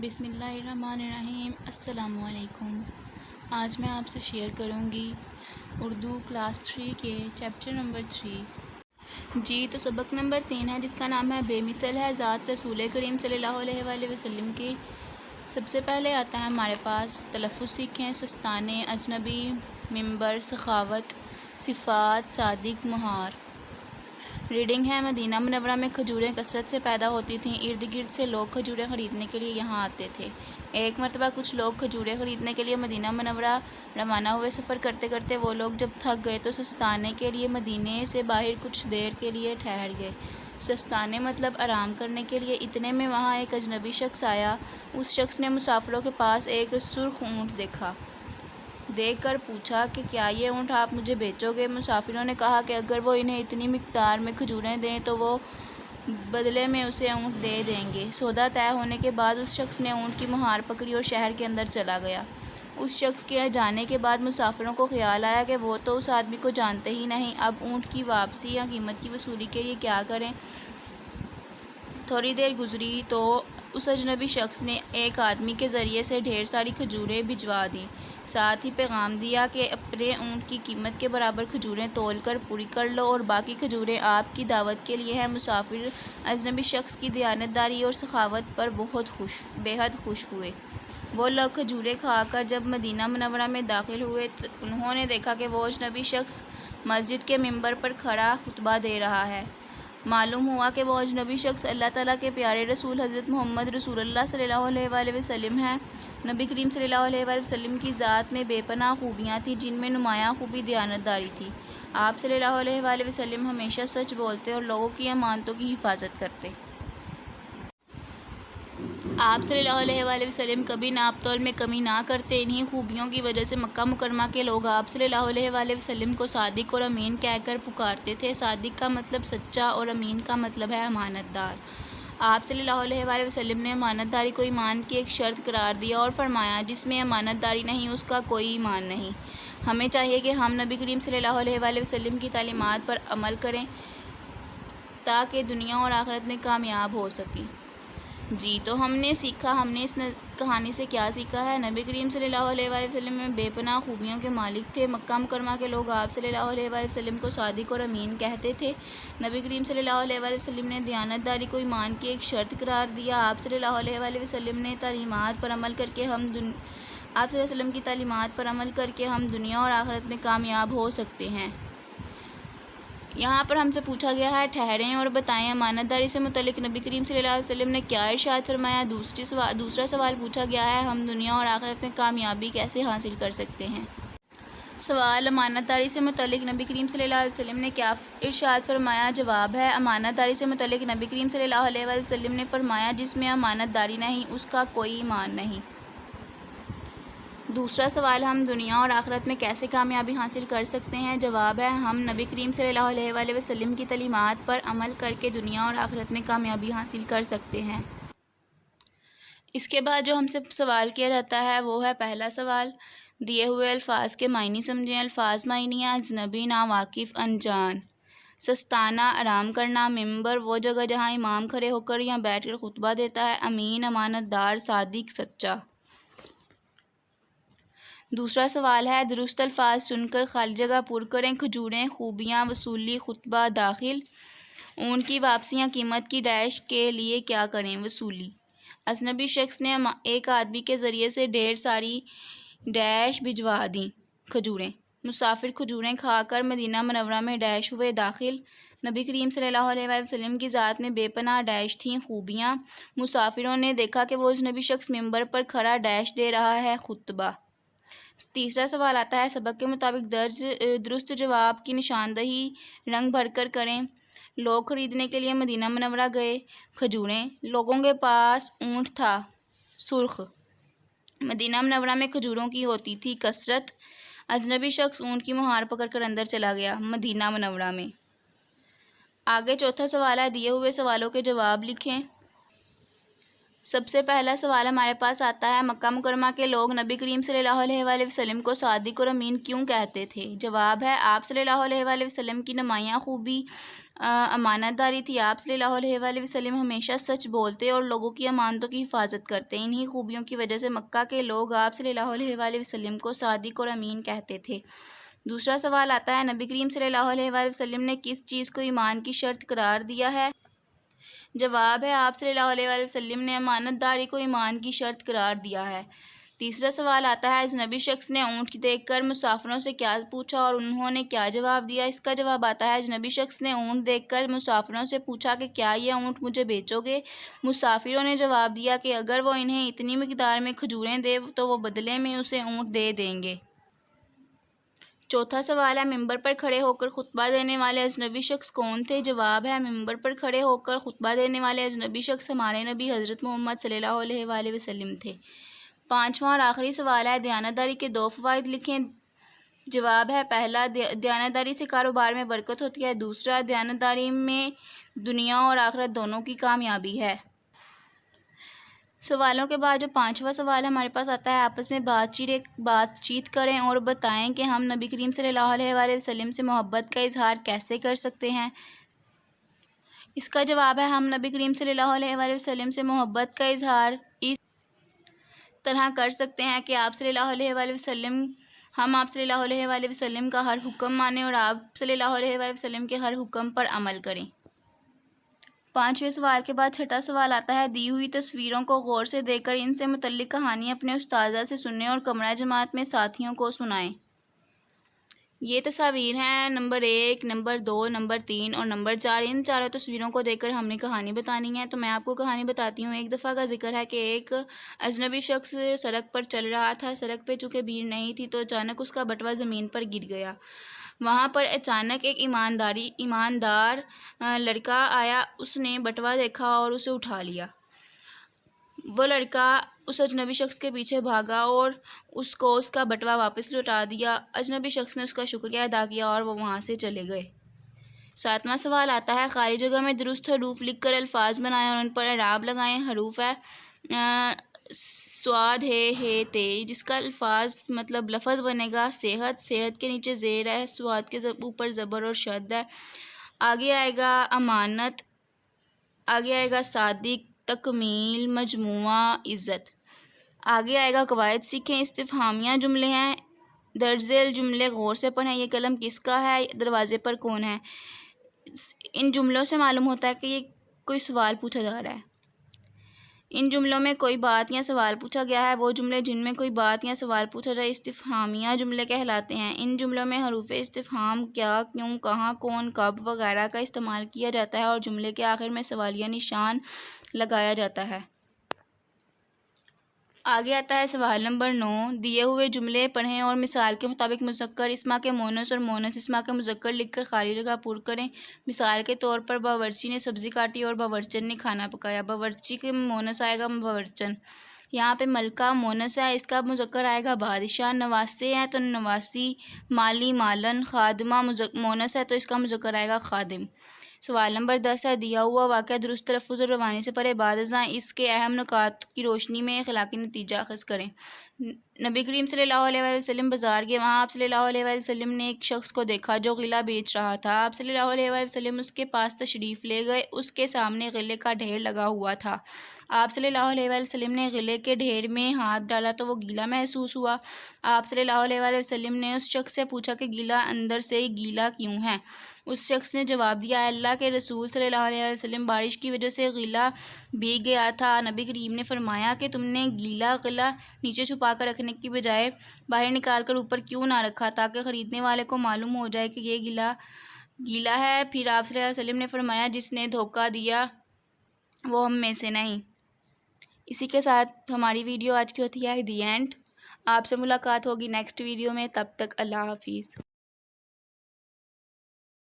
بسم اللہ الرحمن الرحیم۔ السلام علیکم۔ آج میں آپ سے شیئر کروں گی اردو کلاس 3 کے چیپٹر نمبر 3 جی تو سبق نمبر 3 ہے، جس کا نام ہے بے مثل ہے ذات رسول کریم صلی اللہ علیہ وآلہ وسلم کی۔ سب سے پہلے آتا ہے ہمارے پاس تلفظ سیکھیں، سستانے، اجنبی، منبر، سخاوت، صفات، صادق، مہار۔ ریڈنگ ہے، مدینہ منورہ میں کھجوریں کثرت سے پیدا ہوتی تھیں، ارد گرد سے لوگ کھجوریں خریدنے کے لیے یہاں آتے تھے۔ ایک مرتبہ کچھ لوگ کھجوریں خریدنے کے لیے مدینہ منورہ روانہ ہوئے۔ سفر کرتے کرتے وہ لوگ جب تھک گئے تو سستانے کے لیے مدینے سے باہر کچھ دیر کے لیے ٹھہر گئے۔ سستانے مطلب آرام کرنے کے لیے۔ اتنے میں وہاں ایک اجنبی شخص آیا۔ اس شخص نے مسافروں کے پاس ایک سرخ اونٹ دیکھ کر پوچھا کہ کیا یہ اونٹ آپ مجھے بیچو گے؟ مسافروں نے کہا کہ اگر وہ انہیں اتنی مقدار میں کھجوریں دیں تو وہ بدلے میں اسے اونٹ دے دیں گے۔ سودا طے ہونے کے بعد اس شخص نے اونٹ کی مہار پکڑی اور شہر کے اندر چلا گیا۔ اس شخص کے جانے کے بعد مسافروں کو خیال آیا کہ وہ تو اس آدمی کو جانتے ہی نہیں، اب اونٹ کی واپسی یا قیمت کی وصولی کے لیے کیا کریں؟ تھوڑی دیر گزری تو اس اجنبی شخص نے ایک آدمی کے ذریعے سے ڈھیر ساری کھجوریں بھجوا دیں، ساتھ ہی پیغام دیا کہ اپنے اونٹ کی قیمت کے برابر کھجوریں تول کر پوری کر لو اور باقی کھجوریں آپ کی دعوت کے لیے ہیں۔ مسافر اجنبی شخص کی دیانتداری اور سخاوت پر بے حد خوش ہوئے۔ وہ لوگ کھجوریں کھا کر جب مدینہ منورہ میں داخل ہوئے تو انہوں نے دیکھا کہ وہ اجنبی شخص مسجد کے منبر پر کھڑا خطبہ دے رہا ہے۔ معلوم ہوا کہ وہ اجنبی شخص اللہ تعالیٰ کے پیارے رسول حضرت محمد رسول اللہ صلی اللہ علیہ وآلہ وسلم ہیں۔ نبی کریم صلی اللہ علیہ وآلہ وسلم کی ذات میں بے پناہ خوبیاں تھیں، جن میں نمایاں خوبی دیانتداری تھی۔ آپ صلی اللہ علیہ وآلہ وسلم ہمیشہ سچ بولتے اور لوگوں کی امانتوں کی حفاظت کرتے۔ آپ صلی اللہ علیہ وآلہ وسلم کبھی ناپ تول میں کمی نہ کرتے۔ انہی خوبیوں کی وجہ سے مکہ مکرمہ کے لوگ آپ صلی اللہ علیہ وآلہ وسلم کو صادق اور امین کہہ کر پکارتے تھے۔ صادق کا مطلب سچا اور امین کا مطلب ہے امانت دار۔ آپ صلی اللہ علیہ وآلہ وسلم نے امانت داری کو ایمان کی ایک شرط قرار دیا اور فرمایا، جس میں امانت داری نہیں اس کا کوئی ایمان نہیں۔ ہمیں چاہیے کہ ہم نبی کریم صلی اللہ علیہ وآلہ وسلم کی تعلیمات پر عمل کریں تاکہ دنیا اور آخرت میں کامیاب ہو سکیں۔ جی تو ہم نے اس کہانی سے کیا سیکھا ہے؟ نبی کریم صلی اللہ علیہ وآلہ وسلم میں بے پناہ خوبیوں کے مالک تھے۔ مکہ مکرمہ کے لوگ آپ صلی اللہ علیہ وآلہ وسلم کو صادق اور امین کہتے تھے۔ نبی کریم صلی اللہ علیہ وآلہ وسلم نے دیانت داری کو ایمان کی ایک شرط قرار دیا۔ آپ صلی اللہ علیہ وآلہ وسلم کی تعلیمات پر عمل کر کے ہم دنیا اور آخرت میں کامیاب ہو سکتے ہیں۔ یہاں پر ہم سے پوچھا گیا ہے، ٹھہریں اور بتائیں امانت داری سے متعلق نبی کریم صلی اللہ علیہ وسلم نے کیا ارشاد فرمایا؟ دوسرا سوال پوچھا گیا ہے، ہم دنیا اور آخرت میں کامیابی کیسے حاصل کر سکتے ہیں؟ سوال، امانت داری سے متعلق نبی کریم صلی اللہ علیہ وسلم نے کیا ارشاد فرمایا؟ جواب ہے، امانت داری سے متعلق نبی کریم صلی اللہ علیہ وآلہ وسلم نے فرمایا، جس میں امانت داری نہیں اس کا کوئی ایمان نہیں۔ دوسرا سوال، ہم دنیا اور آخرت میں کیسے کامیابی حاصل کر سکتے ہیں؟ جواب ہے، ہم نبی کریم صلی اللہ علیہ وآلہ وسلم کی تعلیمات پر عمل کر کے دنیا اور آخرت میں کامیابی حاصل کر سکتے ہیں۔ اس کے بعد جو ہم سے سوال کیا جاتا ہے وہ ہے پہلا سوال، دیے ہوئے الفاظ کے معنی سمجھیں۔ الفاظ معنی ہیں، اجنبی، ناواقف، انجان۔ سستانہ، آرام کرنا۔ منبر، وہ جگہ جہاں امام کھڑے ہو کر یا بیٹھ کر خطبہ دیتا ہے۔ امین، امانت دار، صادق، سچا۔ دوسرا سوال ہے، درست الفاظ چن کر خالی جگہ پر کریں۔ کھجوریں، خوبیاں، وصولی، خطبہ، داخل۔ اونٹ کی واپسی یا قیمت کی ڈیش کے لیے کیا کریں؟ وصولی۔ اجنبی شخص نے ایک آدمی کے ذریعے سے ڈھیر ساری ڈیش بھجوا دیں، کھجوریں۔ مسافر کھجوریں کھا کر مدینہ منورہ میں ڈیش ہوئے داخل۔ نبی کریم صلی اللہ علیہ وآلہ وسلم کی ذات میں بے پناہ ڈیش تھیں، خوبیاں۔ مسافروں نے دیکھا کہ وہ اجنبی شخص منبر پر کھڑا ڈیش دے رہا ہے، خطبہ۔ تیسرا سوال آتا ہے، سبق کے مطابق درست جواب کی نشاندہی رنگ بھر کر کریں۔ لوگ خریدنے کے لیے مدینہ منورہ گئے۔ کھجوریں، لوگوں کے پاس اونٹ تھا، سرخ۔ مدینہ منورہ میں کھجوروں کی ہوتی تھی کثرت۔ اجنبی شخص اونٹ کی مہار پکڑ کر اندر چلا گیا، مدینہ منورہ میں۔ آگے چوتھا سوال ہے، دیے ہوئے سوالوں کے جواب لکھیں۔ سب سے پہلا سوال ہمارے پاس آتا ہے، مکہ مکرمہ کے لوگ نبی کریم صلی اللہ علیہ وآلہ وسلم کو صادق اور امین کیوں کہتے تھے؟ جواب ہے، آپ صلی اللہ علیہ وآلہ وسلم کی نمایاں خوبی امانت داری تھی۔ آپ صلی اللہ علیہ وآلہ وسلم ہمیشہ سچ بولتے اور لوگوں کی امانتوں کی حفاظت کرتے۔ انہی خوبیوں کی وجہ سے مکہ کے لوگ آپ صلی اللہ علیہ وآلہ وسلم کو صادق اور امین کہتے تھے۔ دوسرا سوال آتا ہے، نبی کریم صلی اللہ علیہ وآلہ وسلم نے کس چیز کو ایمان کی شرط قرار دیا ہے؟ جواب ہے، آپ صلی اللہ علیہ وآلہ وسلم نے امانت داری کو ایمان کی شرط قرار دیا ہے۔ تیسرا سوال آتا ہے، اجنبی شخص نے اونٹ دیکھ کر مسافروں سے کیا پوچھا اور انہوں نے کیا جواب دیا؟ اس کا جواب آتا ہے، اجنبی شخص نے اونٹ دیکھ کر مسافروں سے پوچھا کہ کیا یہ اونٹ مجھے بیچو گے؟ مسافروں نے جواب دیا کہ اگر وہ انہیں اتنی مقدار میں کھجوریں دے تو وہ بدلے میں اسے اونٹ دے دیں گے۔ چوتھا سوال ہے، ممبر پر کھڑے ہو کر خطبہ دینے والے اجنبی شخص کون تھے؟ جواب ہے، ممبر پر کھڑے ہو کر خطبہ دینے والے اجنبی شخص ہمارے نبی حضرت محمد صلی اللہ علیہ وآلہ وسلم تھے۔ پانچواں اور آخری سوال ہے، دیانتداری کے 2 فوائد لکھیں۔ جواب ہے، پہلا، دیانتداری سے کاروبار میں برکت ہوتی ہے۔ دوسرا، دیانتداری میں دنیا اور آخرت دونوں کی کامیابی ہے۔ سوالوں کے بعد جو 5واں سوال ہمارے پاس آتا ہے، آپس میں بات چیت کریں اور بتائیں کہ ہم نبی کریم صلی اللہ علیہ وآلہ وسلم سے محبت کا اظہار کیسے کر سکتے ہیں؟ اس کا جواب ہے، ہم نبی کریم صلی اللہ علیہ وآلہ وسلم سے محبت کا اظہار اس طرح کر سکتے ہیں کہ ہم آپ صلی اللہ علیہ وآلہ وسلم کا ہر حکم مانیں اور آپ صلی اللہ علیہ وآلہ وسلم کے ہر حکم پر عمل کریں۔ 5ویں سوال کے بعد چھٹا سوال آتا ہے، دی ہوئی تصویروں کو غور سے دیکھ کر ان سے متعلق کہانی اپنے استاذہ سے سنیں اور کمرہ جماعت میں ساتھیوں کو سنائیں۔ یہ تصاویر ہیں نمبر 1، نمبر 2، نمبر 3 اور نمبر 4۔ ان چاروں تصویروں کو دیکھ کر ہم نے کہانی بتانی ہے۔ تو میں آپ کو کہانی بتاتی ہوں۔ ایک دفعہ کا ذکر ہے کہ ایک اجنبی شخص سڑک پر چل رہا تھا۔ سڑک پہ چونکہ بھیڑ نہیں تھی تو اچانک اس کا بٹوا زمین پر گر گیا۔ وہاں پر اچانک ایک ایماندار لڑکا آیا۔ اس نے بٹوا دیکھا اور اسے اٹھا لیا۔ وہ لڑکا اس اجنبی شخص کے پیچھے بھاگا اور اس کو اس کا بٹوا واپس لوٹا دیا۔ اجنبی شخص نے اس کا شکریہ ادا کیا اور وہ وہاں سے چلے گئے۔ 7واں سوال آتا ہے، خالی جگہ میں درست حروف لکھ کر الفاظ بنائیں اور ان پر اعراب لگائیں۔ حروف ہے صاد ہے تے، جس کا لفظ بنے گا صحت۔ صحت کے نیچے زیر ہے، صاد کے اوپر زبر اور شد ہے۔ آگے آئے گا امانت، آگے آئے گا صادق، تکمیل، مجموعہ، عزت۔ آگے آئے گا قواعد سیکھیں۔ استفہامیہ جملے ہیں، درج ذیل جملے غور سے پڑھیں۔ یہ قلم کس کا ہے؟ دروازے پر کون ہے؟ ان جملوں سے معلوم ہوتا ہے کہ یہ کوئی سوال پوچھا جا رہا ہے۔ ان جملوں میں کوئی بات یا سوال پوچھا گیا ہے۔ وہ جملے جن میں کوئی بات یا سوال پوچھا جائے استفہامیہ جملے کہلاتے ہیں۔ ان جملوں میں حروف استفہام کیا، کیوں، کہاں، کون، کب وغیرہ کا استعمال کیا جاتا ہے اور جملے کے آخر میں سوالیہ نشان لگایا جاتا ہے۔ آگے آتا ہے سوال نمبر 9، دیے ہوئے جملے پڑھیں اور مثال کے مطابق مذکر اسما کے مونث اور مونث اسما کے مذکر لکھ کر خالی جگہ پر کریں۔ مثال کے طور پر باورچی نے سبزی کاٹی اور باورچن نے کھانا پکایا۔ باورچی کے مونث آئے گا باورچن۔ یہاں پہ ملکہ مونث ہے، اس کا مذکر آئے گا بادشاہ۔ نواسے ہیں تو نواسی، مالی مالن۔ خادمہ مونث ہے تو اس کا مذکر آئے گا خادم۔ سوال نمبر 10 ہے، دیا ہوا واقعہ درست تلفظ اور روانی سے پڑھے، بعد ازاں اس کے اہم نکات کی روشنی میں اخلاقی نتیجہ اخذ کریں۔ نبی کریم صلی اللہ علیہ وآلہ وسلم بازار گئے۔ وہاں آپ صلی اللہ علیہ وآلہ وسلم نے ایک شخص کو دیکھا جو غلہ بیچ رہا تھا۔ آپ صلی اللہ علیہ وآلہ وسلم اس کے پاس تشریف لے گئے۔ اس کے سامنے غلے کا ڈھیر لگا ہوا تھا۔ آپ صلی اللہ علیہ وآلہ وسلم نے غلے کے ڈھیر میں ہاتھ ڈالا تو وہ گیلا محسوس ہوا۔ آپ صلی اللہ علیہ وآلہ وسلم نے اس شخص سے پوچھا کہ گیلا اندر سے گیلا کیوں ہے؟ اس شخص نے جواب دیا، اللہ کے رسول صلی اللہ علیہ وسلم بارش کی وجہ سے غلہ بھیگ گیا تھا۔ نبی کریم نے فرمایا کہ تم نے گیلا غلہ نیچے چھپا کر رکھنے کی بجائے باہر نکال کر اوپر کیوں نہ رکھا تاکہ خریدنے والے کو معلوم ہو جائے کہ یہ گیلا ہے؟ پھر آپ صلی اللہ علیہ وسلم نے فرمایا، جس نے دھوکہ دیا وہ ہم میں سے نہیں۔ اسی کے ساتھ ہماری ویڈیو آج کی ہوتی ہے دی اینڈ۔ آپ سے ملاقات ہوگی نیکسٹ ویڈیو میں، تب تک اللہ حافظ۔